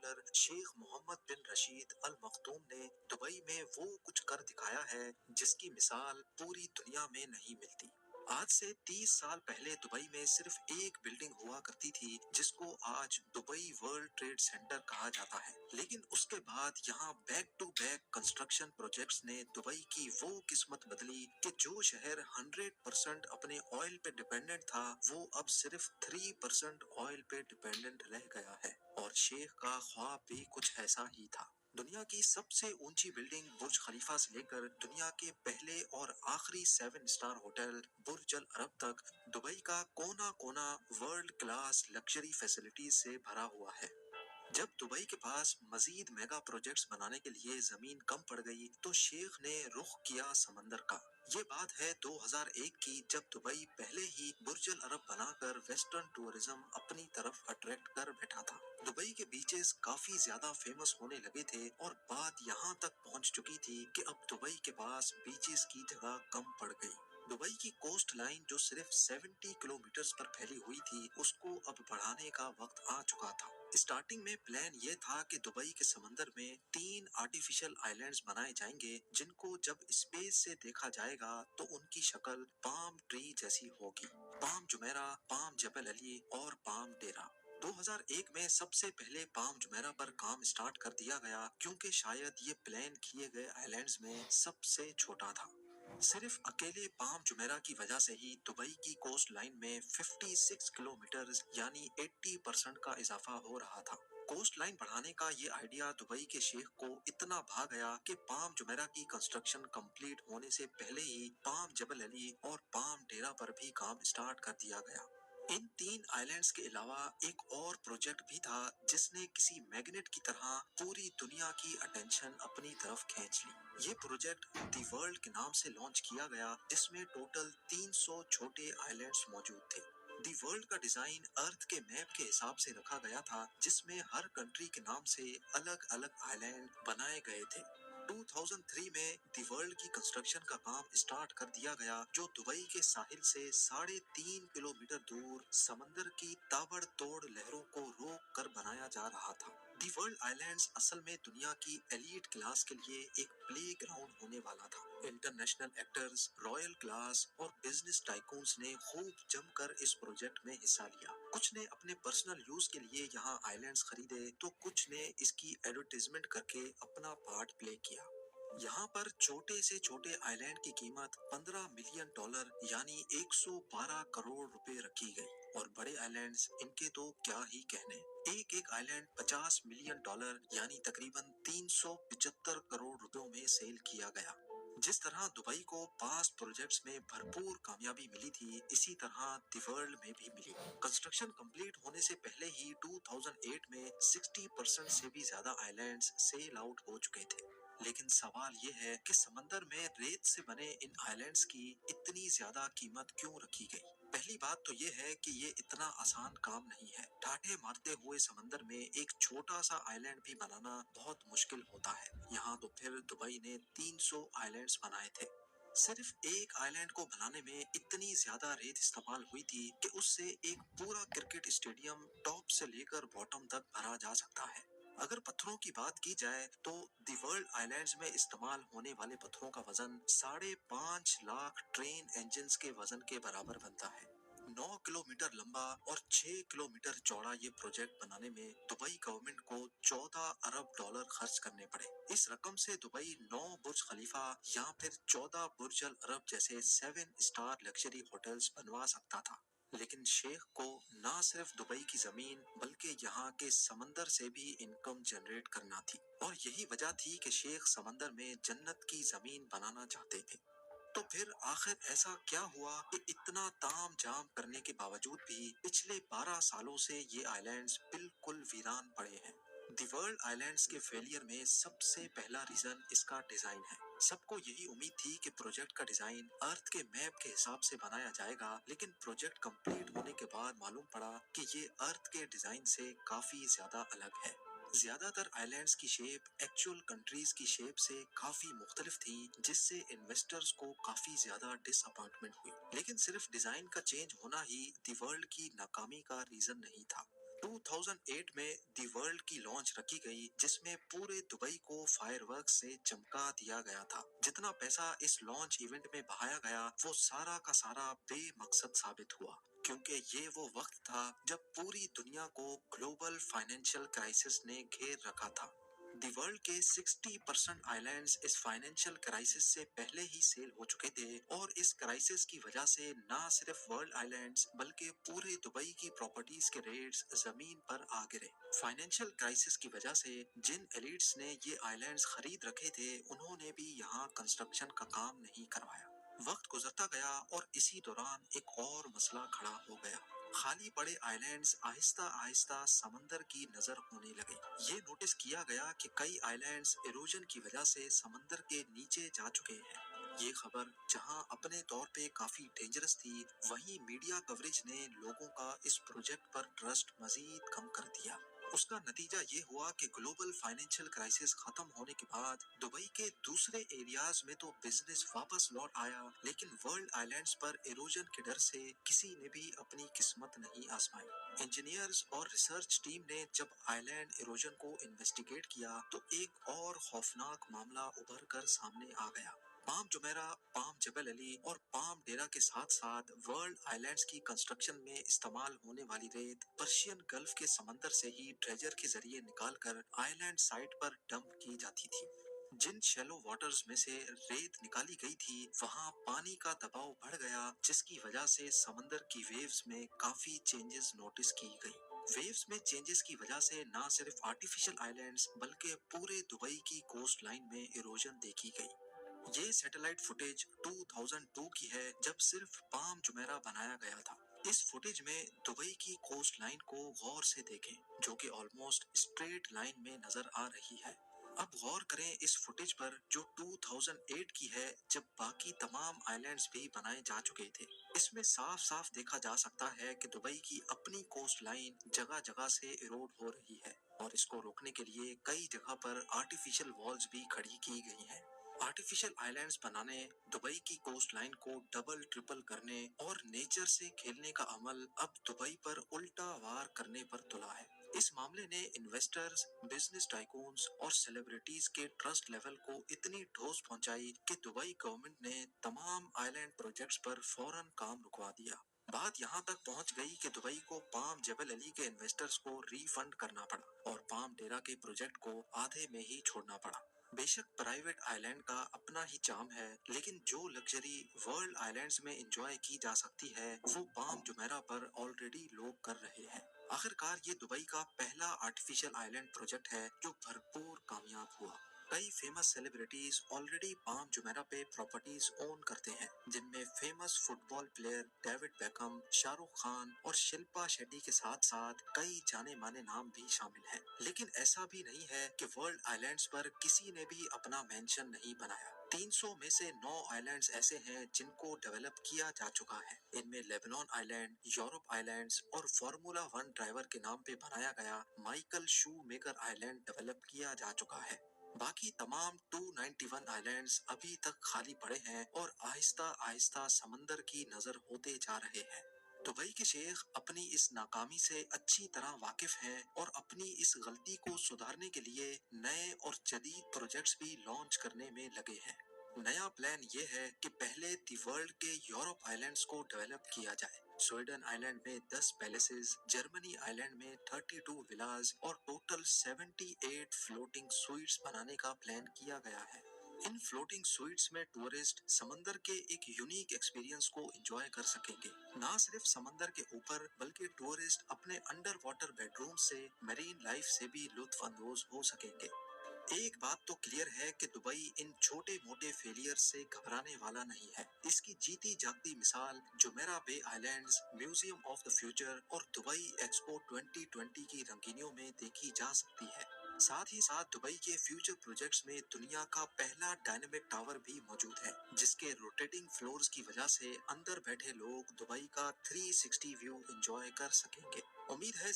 Millionaire شیخ محمد بن رشید ال مختوم نے Dubai میں وہ کچھ کر دکھایا ہے جس کی مثال پوری دنیا میں نہیں ملتی۔ آج سے 30 سال پہلے دبئی میں صرف ایک بلڈنگ ہوا کرتی تھی جس کو آج دبئی ورلڈ ٹریڈ سینٹر کہا جاتا ہے، لیکن اس کے بعد یہاں back to back construction projects نے دبئی کی وہ قسمت بدلی کہ جو شہر 100% اپنے آئل پہ ڈیپینڈنٹ تھا وہ اب صرف 3% آئل پہ ڈیپینڈنٹ رہ گیا ہے، اور شیخ کا خواب بھی کچھ ایسا ہی تھا۔ دنیا کی سب سے اونچی بلڈنگ برج خلیفہ سے لے کر دنیا کے پہلے اور آخری 7 اسٹار ہوٹل برج العرب تک دبئی کا کونا کونا ورلڈ کلاس لگژری فیسلٹیز سے بھرا ہوا ہے۔ جب دبئی کے پاس مزید میگا پروجیکٹس بنانے کے لیے زمین کم پڑ گئی تو شیخ نے رخ کیا سمندر کا۔ یہ بات ہے 2001 کی، جب دبئی پہلے ہی برج العرب بنا کر ویسٹرن ٹورزم اپنی طرف اٹریکٹ کر بیٹھا تھا۔ دبئی کے بیچز کافی زیادہ فیمس ہونے لگے تھے اور بات یہاں تک پہنچ چکی تھی کہ اب دبئی کے پاس بیچز کی جگہ کم پڑ گئی۔ دبئی کی کوسٹ لائن جو صرف 70 کلومیٹرز پر پھیلی ہوئی تھی اس کو اب بڑھانے کا وقت آ چکا تھا۔ اسٹارٹنگ میں پلان یہ تھا کہ دبئی کے سمندر میں 3 آرٹیفیشل آئلینڈز بنائے جائیں گے جن کو جب اسپیس سے دیکھا جائے گا تو ان کی شکل پام ٹری جیسی ہوگی: پام جمیرہ، پام جبل علی اور پام ڈیرہ۔ 2001 میں سب سے پہلے پام جمیرہ پر کام سٹارٹ کر دیا گیا کیونکہ شاید یہ پلان کیے گئے آئلینڈز میں سب سے چھوٹا تھا۔ صرف اکیلے پام جمیرہ کی وجہ سے ہی دبئی کی کوسٹ لائن میں 56 کلومیٹرز یعنی 80% کا اضافہ ہو رہا تھا۔ کوسٹ لائن بڑھانے کا یہ آئیڈیا دبئی کے شیخ کو اتنا بھا گیا کہ پام جمیرہ کی کنسٹرکشن کمپلیٹ ہونے سے پہلے ہی پام جبل علی اور پام ڈیرہ پر بھی کام سٹارٹ کر دیا گیا۔ ان 3 آئلینڈز کے علاوہ ایک اور پروجیکٹ بھی تھا جس نے کسی میگنیٹ کی طرح پوری دنیا کی اٹینشن اپنی طرف کھینچ لی۔ یہ پروجیکٹ دی ورلڈ کے نام سے لانچ کیا گیا جس میں ٹوٹل 300 چھوٹے آئلینڈز موجود تھے۔ دی ورلڈ کا ڈیزائن ارتھ کے میپ کے حساب سے رکھا گیا تھا جس میں ہر کنٹری کے نام سے الگ الگ آئلینڈ بنائے گئے تھے۔ 2003 میں دی ورلڈ کی کنسٹرکشن کا کام سٹارٹ کر دیا گیا جو دبئی کے ساحل سے 3.5 کلومیٹر دور سمندر کی تابڑ توڑ لہروں کو روک کر بنایا جا رہا تھا۔ دی ورلڈ آئلینڈز اصل میں دنیا کی ایلیٹ کلاس کے لیے ایک پلے گراؤنڈ ہونے والا تھا۔ انٹرنیشنل ایکٹرز، رائل کلاس اور بزنس ٹائکونز نے خوب جم کر اس پروجیکٹ میں حصہ لیا۔ کچھ نے اپنے پرسنل یوز کے لیے یہاں آئلینڈز خریدے تو کچھ نے اس کی ایڈورٹائزمنٹ کر کے اپنا پارٹ پلے کیا۔ یہاں پر چھوٹے سے چھوٹے آئلینڈ کی قیمت $15 ملین یعنی 112 کروڑ روپے رکھی گئی، اور بڑے آئلینڈز ان کے تو کیا ہی کہنے۔ ایک آئلینڈ $50 ملین یعنی تقریباً 375 کروڑ روپوں میں سیل کیا گیا۔ جس طرح دبئی کو پاس پروجیکٹس میں بھرپور کامیابی ملی تھی اسی طرح دی ورلڈ میں بھی ملی۔ کنسٹرکشن کمپلیٹ ہونے سے پہلے ہی 2008 میں 60% سے بھی زیادہ آئلینڈز سیل آؤٹ ہو چکے تھے۔ لیکن سوال یہ ہے کہ سمندر میں ریت سے بنے ان آئلینڈز کی اتنی زیادہ قیمت کیوں رکھی گئی؟ پہلی بات تو یہ ہے کہ یہ اتنا آسان کام نہیں ہے۔ ٹھاٹھے مارتے ہوئے سمندر میں ایک چھوٹا سا آئلینڈ بھی بنانا بہت مشکل ہوتا ہے، یہاں تو پھر دبئی نے 300 آئلینڈز بنائے تھے۔ صرف ایک آئلینڈ کو بنانے میں اتنی زیادہ ریت استعمال ہوئی تھی کہ اس سے ایک پورا کرکٹ اسٹیڈیم ٹاپ سے لے کر باٹم تک بھرا جا سکتا ہے۔ اگر پتھروں کی بات کی جائے تو دی ورلڈ آئلینڈز میں استعمال ہونے والے پتھروں کا وزن 5.5 لاکھ ٹرین انجنز کے وزن کے برابر بنتا ہے۔ 9 کلومیٹر لمبا اور 6 کلومیٹر چوڑا یہ پروجیکٹ بنانے میں دبئی گورنمنٹ کو $14 ارب خرچ کرنے پڑے۔ اس رقم سے دبئی 9 برج خلیفہ یا پھر 14 برج العرب جیسے 7 اسٹار لگژری ہوٹلز بنوا سکتا تھا۔ لیکن شیخ کو نہ صرف دبئی کی زمین بلکہ یہاں کے سمندر سے بھی انکم جنریٹ کرنا تھی، اور یہی وجہ تھی کہ شیخ سمندر میں جنت کی زمین بنانا چاہتے تھے۔ تو پھر آخر ایسا کیا ہوا کہ اتنا تام جام کرنے کے باوجود بھی پچھلے 12 سالوں سے یہ آئلینڈز بالکل ویران پڑے ہیں؟ دی ورلڈ آئلینڈز کے فیلئر میں سب سے پہلا ریزن اس کا ڈیزائن ہے۔ سب کو یہی امید تھی کہ پروجیکٹ کا ڈیزائن ارتھ کے میپ کے حساب سے بنایا جائے گا، لیکن پروجیکٹ کمپلیٹ ہونے کے بعد معلوم پڑا کہ یہ ارتھ کے ڈیزائن سے کافی زیادہ الگ ہے۔ زیادہ تر آئلینڈز کی شیپ ایکچوئل کنٹریز کی شیپ سے کافی مختلف تھی جس سے انویسٹرز کو کافی زیادہ ڈس اپوائنٹمنٹ ہوئی۔ لیکن صرف ڈیزائن کا چینج ہونا ہی دی ورلڈ کی ناکامی کا ریزن نہیں تھا۔ 2008 में दी वर्ल्ड की लॉन्च रखी गई, जिसमें पूरे दुबई को फायरवर्क से चमका दिया गया था। जितना पैसा इस लॉन्च इवेंट में बहाया गया, वो सारा का सारा बेमकसद साबित हुआ, क्योंकि ये वो वक्त था जब पूरी दुनिया को ग्लोबल फाइनेंशियल क्राइसिस ने घेर रखा था। दी वर्ल्ड के 60% आइलैंड्स इस फाइनेंशियल क्राइसिस से पहले ही सेल हो चुके थे, और इस क्राइसिस की वजह से ना सिर्फ वर्ल्ड आइलैंड्स बल्कि पूरे दुबई की प्रॉपर्टीज के रेट्स जमीन पर आ गिरे। फाइनेंशियल क्राइसिस की वजह से जिन एलिट्स ने ये आइलैंड्स खरीद रखे थे, उन्होंने भी यहाँ कंस्ट्रक्शन का काम नहीं करवाया। वक्त गुजरता गया और इसी दौरान एक और मसला खड़ा हो गया। खाली पड़े आइलैंड्स आहिस्ता आहिस्ता समंदर की नजर होने लगे। ये नोटिस किया गया कि कई आइलैंड्स इरोजन की वजह से समंदर के नीचे जा चुके हैं। ये खबर जहां अपने तौर पे काफी डेंजरस थी, वहीं मीडिया कवरेज ने लोगों का इस प्रोजेक्ट पर ट्रस्ट मजीद कम कर दिया। उसका नतीजा ये हुआ कि ग्लोबल फाइनेंशियल क्राइसिस खत्म होने के बाद दुबई के दूसरे एरियाज में तो बिजनेस वापस लौट आया, लेकिन वर्ल्ड आइलैंड्स पर इरोजन के डर से किसी ने भी अपनी किस्मत नहीं आजमाई। इंजीनियर्स और रिसर्च टीम ने जब आइलैंड इरोजन को इन्वेस्टिगेट किया, तो एक और खौफनाक मामला उभर कर सामने आ गया। पाम जुमेरा, पाम जबल अली और पाम डेरा के साथ साथ वर्ल्ड आइलैंड्स की कंस्ट्रक्शन में इस्तेमाल होने वाली रेत पर्शियन गल्फ के समंदर से ही ट्रेजर के जरिए निकालकर आइलैंड साइट पर डंप की जाती थी। जिन शैलो वाटर्स में से रेत निकाली गई थी, वहां पानी का दबाव बढ़ गया, जिसकी वजह से समंदर की वेव्स में काफी चेंजेस नोटिस की गई। वेव्स में चेंजेस की वजह से ना सिर्फ आर्टिफिशियल आइलैंड्स बल्कि पूरे दुबई की कोस्ट लाइन में इरोजन देखी गई। ये सैटेलाइट फुटेज 2002 की है, जब सिर्फ पाम जुमेरा बनाया गया था। इस फुटेज में दुबई की कोस्ट लाइन को गौर से देखें, जो कि ऑलमोस्ट स्ट्रेट लाइन में नजर आ रही है। अब गौर करें इस फुटेज पर, जो 2008 की है, जब बाकी तमाम आइलैंड्स भी बनाए जा चुके थे। इसमें साफ साफ देखा जा सकता है कि दुबई की अपनी कोस्ट लाइन जगह जगह से इरोड हो रही है, और इसको रोकने के लिए कई जगह पर आर्टिफिशियल वॉल्स भी खड़ी की गई हैं। आर्टिफिशियल आइलैंड्स बनाने, दुबई की कोस्ट लाइन को डबल ट्रिपल करने और नेचर से खेलने का अमल अब दुबई पर उल्टा वार करने पर तुला है। इस मामले ने इन्वेस्टर्स, बिजनेस टाइकून्स और सेलिब्रिटीज के ट्रस्ट लेवल को इतनी ठोस पहुंचाई कि दुबई गवर्नमेंट ने तमाम आइलैंड प्रोजेक्ट्स पर फौरन काम रुकवा दिया। बात यहाँ तक पहुंच गई कि दुबई को पाम जबल अली के इन्वेस्टर्स को रिफंड करना पड़ा और पाम डेरा के प्रोजेक्ट को आधे में ही छोड़ना पड़ा। बेशक प्राइवेट आइलैंड का अपना ही चार्म है, लेकिन जो लग्जरी वर्ल्ड आइलैंड्स में एंजॉय की जा सकती है, वो पाम जुमेरा पर ऑलरेडी लोग कर रहे हैं। आखिरकार ये दुबई का पहला आर्टिफिशियल आइलैंड प्रोजेक्ट है जो भरपूर कामयाब हुआ। कई famous celebrities already palm Jumeirah पे प्रॉपर्टीज ओन करते हैं, जिनमें famous football player David become, Shahrukh Khan और शिल्पा शेट्टी के साथ साथ कई जाने माने नाम भी शामिल हैं। लेकिन ऐसा भी नहीं है कि वर्ल्ड आइलैंड्स पर किसी ने भी अपना मेंशन नहीं बनाया। 300 में से 9 आइलैंड्स ऐसे हैं जिनको डेवलप किया जा चुका है। इनमें लेबनान आइलैंड, यूरोप आइलैंड्स और फार्मूला 1 ड्राइवर के नाम पे बनाया गया माइकल शू मेकर आइलैंड डेवलप किया जा चुका है। बाकी तमाम 291 आइलैंड्स अभी तक खाली पड़े हैं और आहिस्ता आहिस्ता समंदर की नजर होते जा रहे हैं। दुबई के शेख अपनी इस नाकामी से अच्छी तरह वाकिफ हैं और अपनी इस गलती को सुधारने के लिए नए और जदीद प्रोजेक्ट्स भी लॉन्च करने में लगे हैं। नया प्लान ये है कि पहले दी वर्ल्ड के यूरोप आइलैंड्स को डेवलप किया जाए। स्वीडन आइलैंड में 10 पैलेसेस, जर्मनी आइलैंड में 32 विलास और टोटल 78 फ्लोटिंग स्वीट्स बनाने का प्लान किया गया है। इन फ्लोटिंग स्वीट्स में टूरिस्ट समंदर के एक यूनिक एक्सपीरियंस को एंजॉय कर सकेंगे। ना सिर्फ समंदर के ऊपर, बल्कि टूरिस्ट अपने अंडर वाटर बेडरूम से मैरीन लाइफ से भी लुत्फ अंदोज हो सकेंगे। एक बात तो क्लियर है कि दुबई इन छोटे मोटे फेलियर से घबराने वाला नहीं है। इसकी जीती जागती मिसाल Jumeirah Bay Islands, Museum of the Future और दुबई एक्सपो 2020 की रंगीनियों में देखी जा सकती है। साथ ही साथ दुबई के फ्यूचर प्रोजेक्ट्स में दुनिया का पहला डायनामिक टावर भी मौजूद है, जिसके रोटेटिंग फ्लोर्स की वजह से अंदर बैठे लोग दुबई का 360 व्यू एंजॉय कर सकेंगे। उम्मीद है